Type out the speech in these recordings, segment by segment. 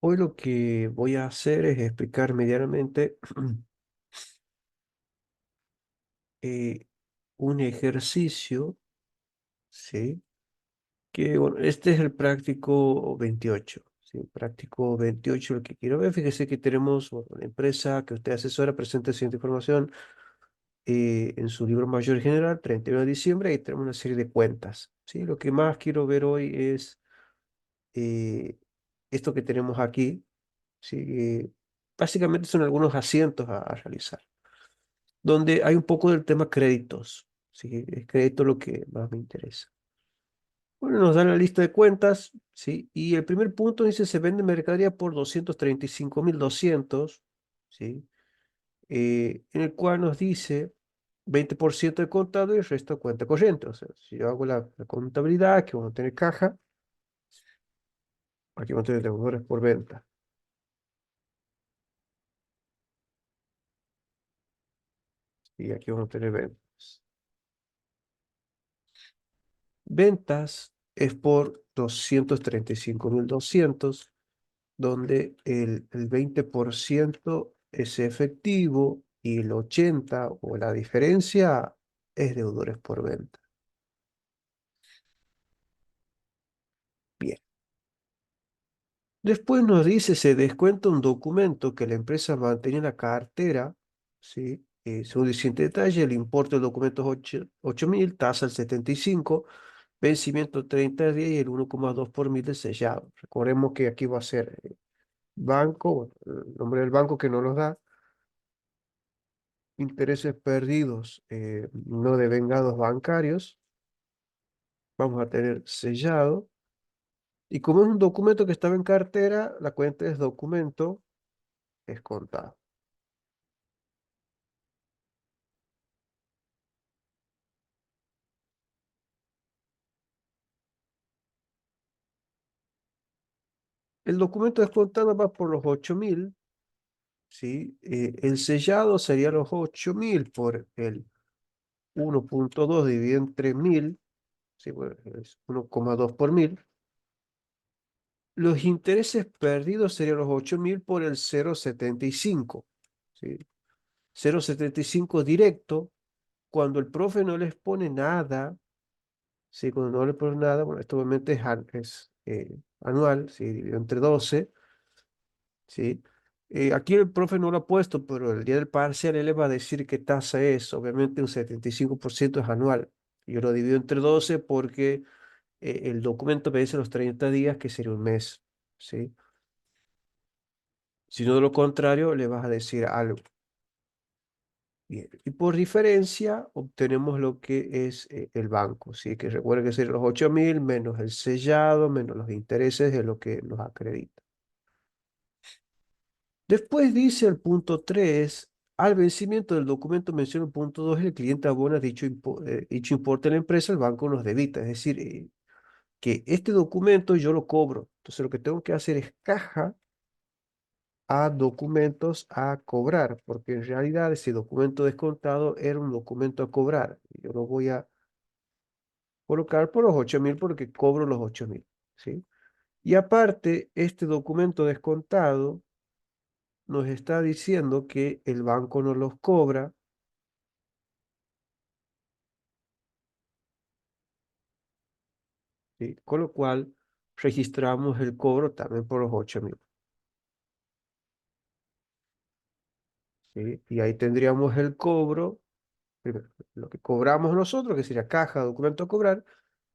Hoy lo que voy a hacer es explicar medianamente eh, un ejercicio, ¿sí? Que, bueno, este es el práctico 28, ¿sí? Práctico 28, lo que quiero ver, fíjese que tenemos bueno, una empresa que usted asesora, presenta siguiente información en su libro mayor general, 31 de diciembre, y tenemos una serie de cuentas, ¿sí? Lo que más quiero ver hoy es eh, esto que tenemos aquí, ¿sí? Básicamente son algunos asientos a realizar, donde hay un poco del tema créditos. Sí, es crédito lo que más me interesa. Bueno, nos da la lista de cuentas, ¿sí? Y el primer punto dice, se vende mercadería por 235.200, ¿sí? En el cual nos dice 20% de contado y el resto cuenta corriente. O sea, si yo hago la contabilidad, que vamos a tener caja, aquí vamos a tener deudores por venta, y aquí vamos a tener ventas. Ventas es por 235.200, donde el 20% es efectivo y el 80% o la diferencia es deudores por venta. Bien. Después nos dice, se descuenta un documento que la empresa mantenía en la cartera, ¿sí? Según dice en detalle, el importe del documento es 8.000, tasa el 75, vencimiento 30 días y el 1,2 por mil de sellado. Recordemos que aquí va a ser banco, bueno, el nombre del banco que no nos da, intereses perdidos, no devengados bancarios, vamos a tener sellado. Y como es un documento que estaba en cartera, la cuenta es documento, es contado. El documento descontado va por los 8.000, ¿sí? El sellado sería los 8.000 por el 1,2 dividido entre 1.000, ¿sí? Bueno, es 1,2 por mil. Los intereses perdidos serían los 8.000 por el 0,75, ¿sí? 0,75 directo, cuando el profe no les pone nada, ¿sí? Cuando no le pone nada, bueno, esto obviamente es anual, ¿sí? Dividido entre 12, ¿sí? Aquí el profe no lo ha puesto, pero el día del parcial él le va a decir qué tasa es. Obviamente un 75% es anual. Yo lo divido entre 12 porque el documento me dice los 30 días, que sería un mes, ¿sí? Si no, de lo contrario, le vas a decir algo. Bien. Y por diferencia obtenemos lo que es el banco, ¿sí? Que recuerden que serían los 8.000 menos el sellado, menos los intereses de lo que nos acredita. Después dice el punto 3, al vencimiento del documento menciona el punto 2, el cliente abona dicho importe a la empresa, el banco nos debita. Es decir, que este documento yo lo cobro. Entonces lo que tengo que hacer es caja a documentos a cobrar, porque en realidad ese documento descontado era un documento a cobrar. Yo lo voy a colocar por los 8.000 porque cobro los 8.000, ¿sí? Y aparte, este documento descontado nos está diciendo que el banco no los cobra, ¿sí? Con lo cual registramos el cobro también por los 8.000, ¿sí? Y ahí tendríamos el cobro, primero, lo que cobramos nosotros, que sería caja, documento a cobrar,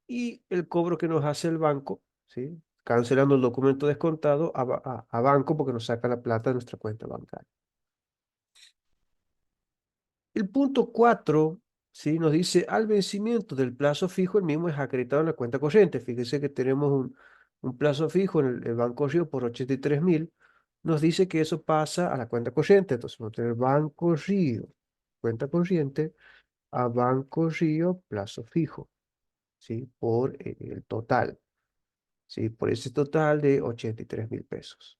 y el cobro que nos hace el banco, ¿sí? Cancelando el documento descontado a banco porque nos saca la plata de nuestra cuenta bancaria. El punto 4, ¿sí? Nos dice, al vencimiento del plazo fijo, el mismo es acreditado en la cuenta corriente. Fíjese que tenemos un plazo fijo en el Banco Río por 83.000. Nos dice que eso pasa a la cuenta corriente. Entonces vamos a tener Banco Río, cuenta corriente, a Banco Río, plazo fijo, ¿sí? Por el total. ¿Sí? Por ese total de 83.000 pesos.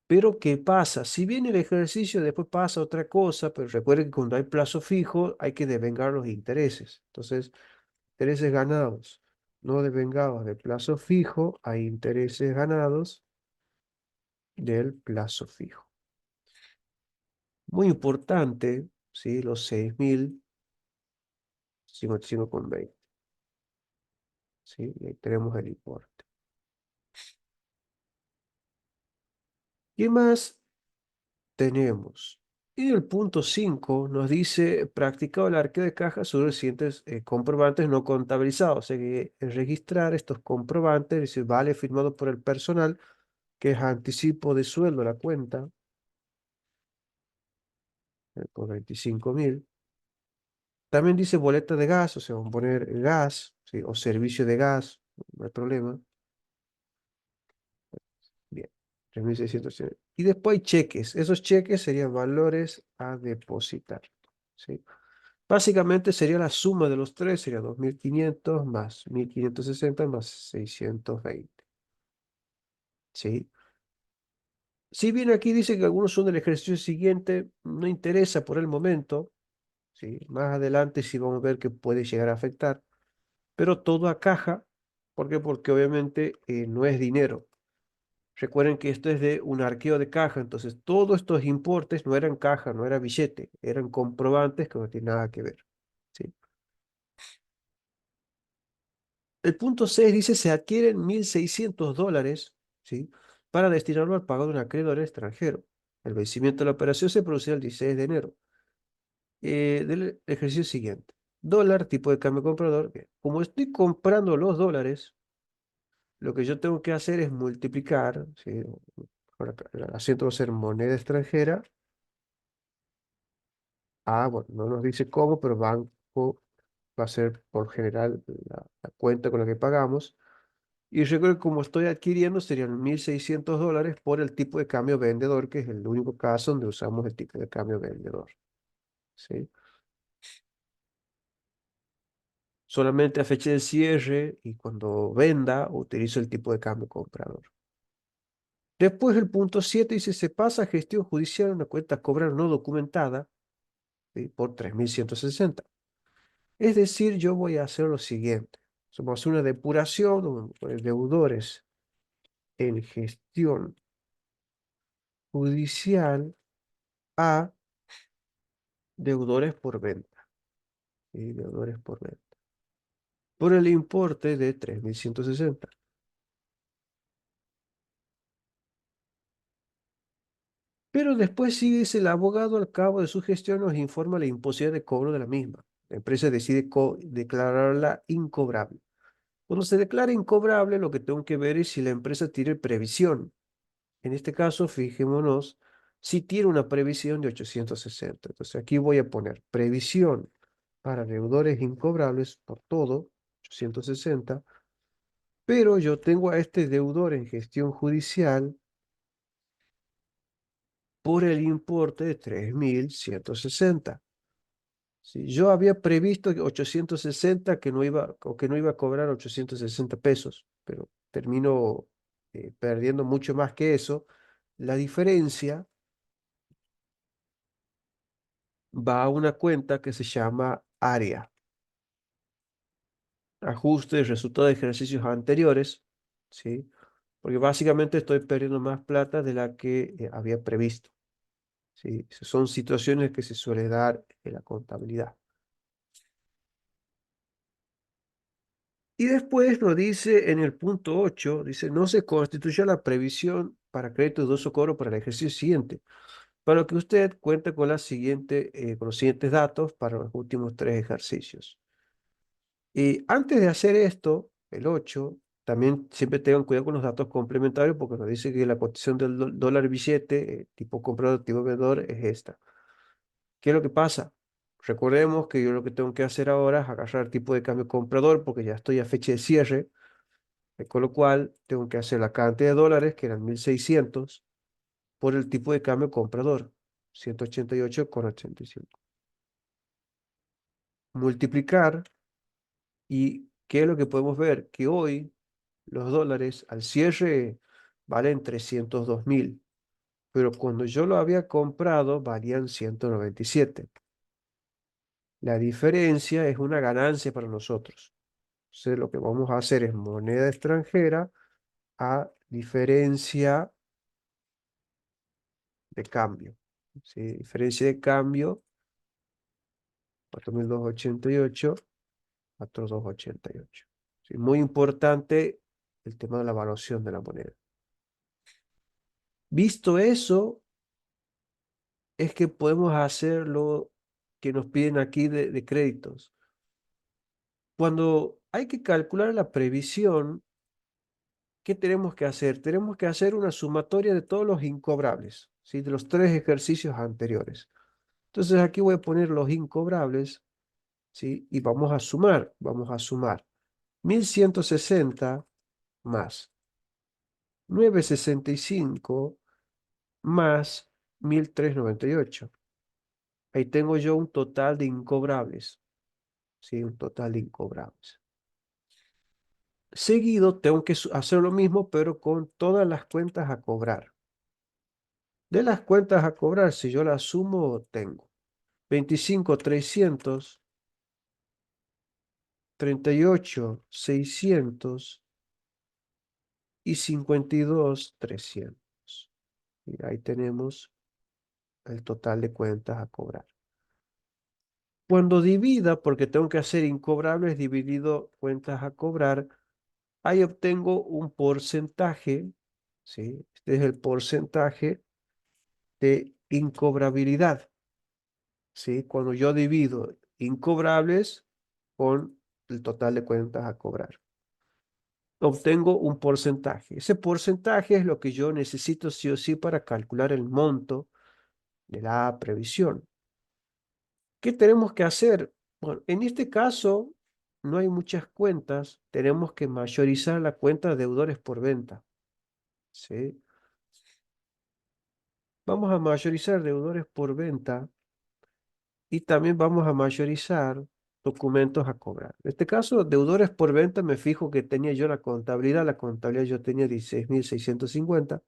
Pero ¿qué pasa? Si bien el ejercicio después pasa otra cosa, pero recuerden que cuando hay plazo fijo hay que devengar los intereses. Entonces, intereses ganados. no devengados de plazo fijo a intereses ganados del plazo fijo. Muy importante, ¿sí? Los 6.055,20. ¿Sí? Y ahí tenemos el importe. ¿Qué más tenemos? Y el punto 5 nos dice, practicado el arqueo de caja sobre los siguientes comprobantes no contabilizados. O sea que registrar estos comprobantes, dice, vale firmado por el personal, que es anticipo de sueldo, la cuenta, por 25.000. También dice boleta de gas, o sea, vamos a poner gas, ¿sí? O servicio de gas, no hay problema. Bien, 3.600. Y después hay cheques. Esos cheques serían valores a depositar, ¿sí? Básicamente sería la suma de los tres, sería 2.500 más 1.560 más 620, ¿sí? Si bien aquí dice que algunos son del ejercicio siguiente, no interesa por el momento, ¿sí? Más adelante sí vamos a ver que puede llegar a afectar, pero todo a caja. ¿Por qué? Porque obviamente no es dinero. Recuerden que esto es de un arqueo de caja, entonces todos estos importes no eran caja, no era billete, eran comprobantes que no tienen nada que ver, ¿sí? El punto 6 dice, se adquieren $1.600, ¿sí? Para destinarlo al pago de un acreedor extranjero. El vencimiento de la operación se producirá el 16 de enero. Del ejercicio siguiente. Dólar, tipo de cambio comprador. Bien. Como estoy comprando los dólares, lo que yo tengo que hacer es multiplicar, ¿sí? Ahora el acento va a ser moneda extranjera. Bueno, no nos dice cómo, pero banco va a ser por general la cuenta con la que pagamos. Y recuerdo que como estoy adquiriendo serían $1.600 por el tipo de cambio vendedor, que es el único caso donde usamos el tipo de cambio vendedor, ¿sí? Solamente a fecha de cierre y cuando venda utilizo el tipo de cambio comprador. Después el punto 7 dice, se pasa a gestión judicial una cuenta a cobrar no documentada, ¿sí? Por 3.160. Es decir, yo voy a hacer lo siguiente. Vamos a hacer una depuración, vamos a poner deudores en gestión judicial a deudores por venta. ¿Sí? Deudores por venta. Por el importe de 3.160. Pero después sigue dice, el abogado al cabo de su gestión nos informa la imposibilidad de cobro de la misma. La empresa decide declararla incobrable. Cuando se declara incobrable, lo que tengo que ver es si la empresa tiene previsión. En este caso, fijémonos si tiene una previsión de 860. Entonces aquí voy a poner previsión para deudores incobrables por todo, 860, pero yo tengo a este deudor en gestión judicial por el importe de 3.160. Si yo había previsto que 860 que no iba, o que no iba a cobrar 860 pesos, pero termino perdiendo mucho más que eso, la diferencia va a una cuenta que se llama área, ajuste de resultados de ejercicios anteriores, ¿sí? Porque básicamente estoy perdiendo más plata de la que había previsto, ¿sí? Son situaciones que se suele dar en la contabilidad. Y después nos dice en el punto 8 dice, no se constituyó la previsión para crédito de dudoso cobro para el ejercicio siguiente, para lo que usted cuenta con, con los siguientes datos para los últimos tres ejercicios. Y antes de hacer esto, el 8 también siempre tengan cuidado con los datos complementarios porque nos dice que la cotización del dólar billete, tipo comprador, tipo vendedor, es esta. ¿Qué es lo que pasa? Recordemos que yo lo que tengo que hacer ahora es agarrar el tipo de cambio comprador porque ya estoy a fecha de cierre, con lo cual tengo que hacer la cantidad de dólares, que eran 1.600, por el tipo de cambio comprador, 188,85. Multiplicar, y ¿qué es lo que podemos ver? Que hoy los dólares al cierre valen 302.000, pero cuando yo lo había comprado valían 197. La diferencia es una ganancia para nosotros. Entonces lo que vamos a hacer es moneda extranjera a diferencia de cambio. ¿Sí? Diferencia de cambio, 4.288, 4.288. ¿Sí? Muy importante el tema de la evaluación de la moneda. Visto eso, es que podemos hacer lo que nos piden aquí de créditos. Cuando hay que calcular la previsión, ¿qué tenemos que hacer? Tenemos que hacer una sumatoria de todos los incobrables, ¿sí? De los tres ejercicios anteriores. Entonces aquí voy a poner los incobrables, ¿sí? Y vamos a sumar 1.160 más 965 más 1.398. Ahí tengo yo un total de incobrables, ¿sí? Un total de incobrables. Seguido tengo que hacer lo mismo, pero con todas las cuentas a cobrar. De las cuentas a cobrar, si yo las sumo, tengo 25.300, 38.600 y 52.300. Y ahí tenemos el total de cuentas a cobrar. Cuando divida, porque tengo que hacer incobrables dividido cuentas a cobrar, ahí obtengo un porcentaje, ¿sí? Este es el porcentaje de incobrabilidad, ¿sí? Cuando yo divido incobrables con el total de cuentas a cobrar, obtengo un porcentaje. Ese porcentaje es lo que yo necesito sí o sí para calcular el monto de la previsión. ¿Qué tenemos que hacer? Bueno, en este caso no hay muchas cuentas, tenemos que mayorizar la cuenta de deudores por venta, ¿sí? Vamos a mayorizar deudores por venta y también vamos a mayorizar documentos a cobrar. En este caso, deudores por venta, me fijo que tenía yo la contabilidad yo tenía 16.650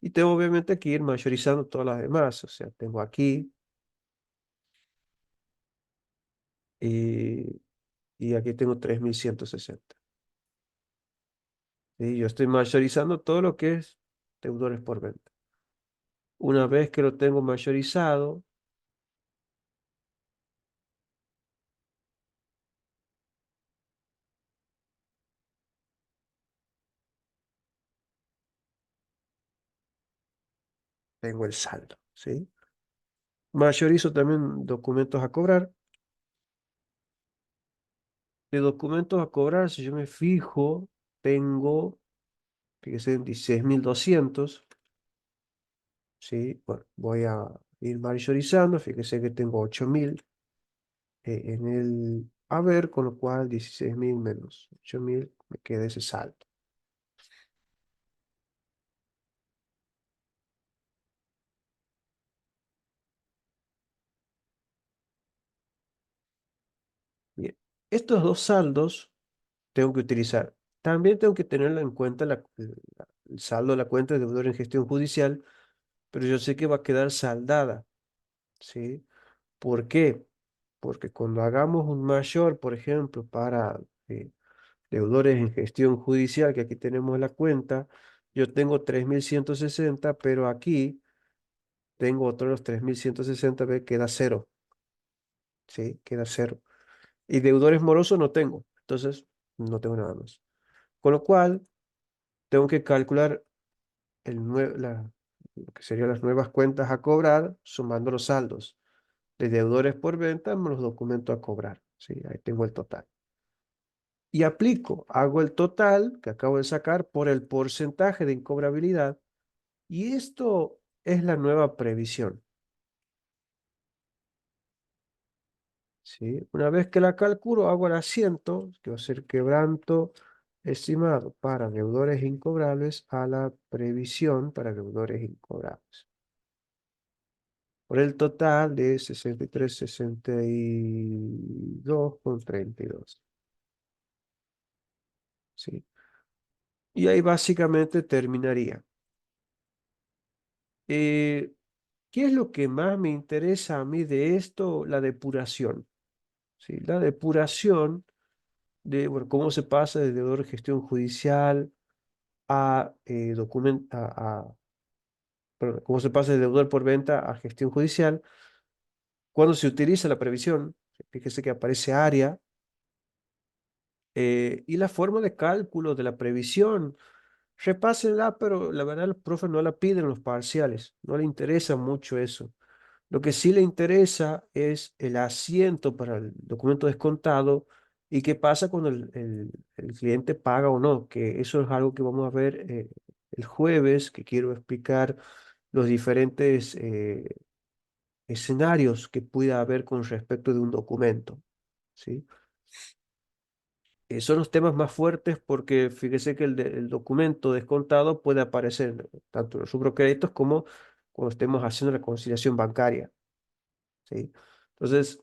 y tengo obviamente que ir mayorizando todas las demás, o sea, tengo aquí y, y aquí tengo 3.160. ¿Sí? Yo estoy mayorizando todo lo que es deudores por venta. Una vez que lo tengo mayorizado, tengo el saldo, ¿sí? Mayorizo también documentos a cobrar. De documentos a cobrar, si yo me fijo, tengo, fíjese, 16.200, ¿sí? Bueno, voy a ir mayorizando, fíjese que tengo 8.000 en el haber, con lo cual 16.000 menos 8.000 me queda ese saldo. Bien, estos dos saldos tengo que utilizar. También tengo que tener en cuenta el saldo de la cuenta de deudor en gestión judicial, pero yo sé que va a quedar saldada, ¿sí? ¿Por qué? Porque cuando hagamos un mayor, por ejemplo, para deudores en gestión judicial, que aquí tenemos la cuenta, yo tengo 3.160, pero aquí tengo otros 3.160, ve, queda cero, ¿sí? Queda cero. Y deudores morosos no tengo, entonces no tengo nada más. Con lo cual, tengo que calcular lo que serían las nuevas cuentas a cobrar sumando los saldos de deudores por venta más los documentos a cobrar. Sí, ahí tengo el total. Y aplico, hago el total que acabo de sacar por el porcentaje de incobrabilidad y esto es la nueva previsión. ¿Sí? Una vez que la calculo, hago el asiento, que va a ser quebranto estimado para deudores incobrables a la previsión para deudores incobrables. Por el total de 63.62,32. ¿Sí? Y ahí básicamente terminaría. Eh, ¿Qué es lo que más me interesa a mí de esto? La depuración. ¿sí? La depuración de, bueno, cómo se pasa de deudor de gestión judicial a, perdón, cómo se pasa de deudor por venta a gestión judicial, cuando se utiliza la previsión, fíjese que aparece área, y la forma de cálculo de la previsión, repásenla, pero la verdad los profes no la piden en los parciales, no le interesa mucho eso. Lo que sí le interesa es el asiento para el documento descontado y qué pasa cuando el cliente paga o no, que eso es algo que vamos a ver el jueves, que quiero explicar los diferentes escenarios que pueda haber con respecto de un documento, ¿sí? Son los temas más fuertes porque fíjese que el documento descontado puede aparecer tanto en los créditos como cuando estemos haciendo la conciliación bancaria, ¿sí? Entonces,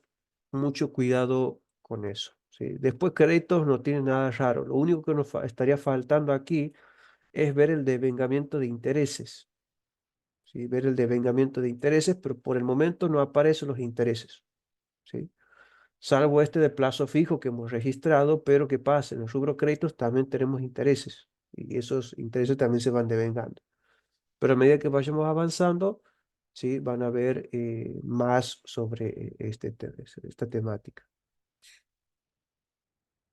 mucho cuidado con eso, ¿sí? Después, créditos no tiene nada raro. Lo único que nos estaría faltando aquí es ver el devengamiento de intereses, ¿sí? Ver el devengamiento de intereses, pero por el momento no aparecen los intereses, ¿sí? Salvo este de plazo fijo que hemos registrado, pero ¿qué pasa? En el rubro créditos también tenemos intereses y esos intereses también se van devengando. Pero a medida que vayamos avanzando, sí, van a ver más sobre esta temática.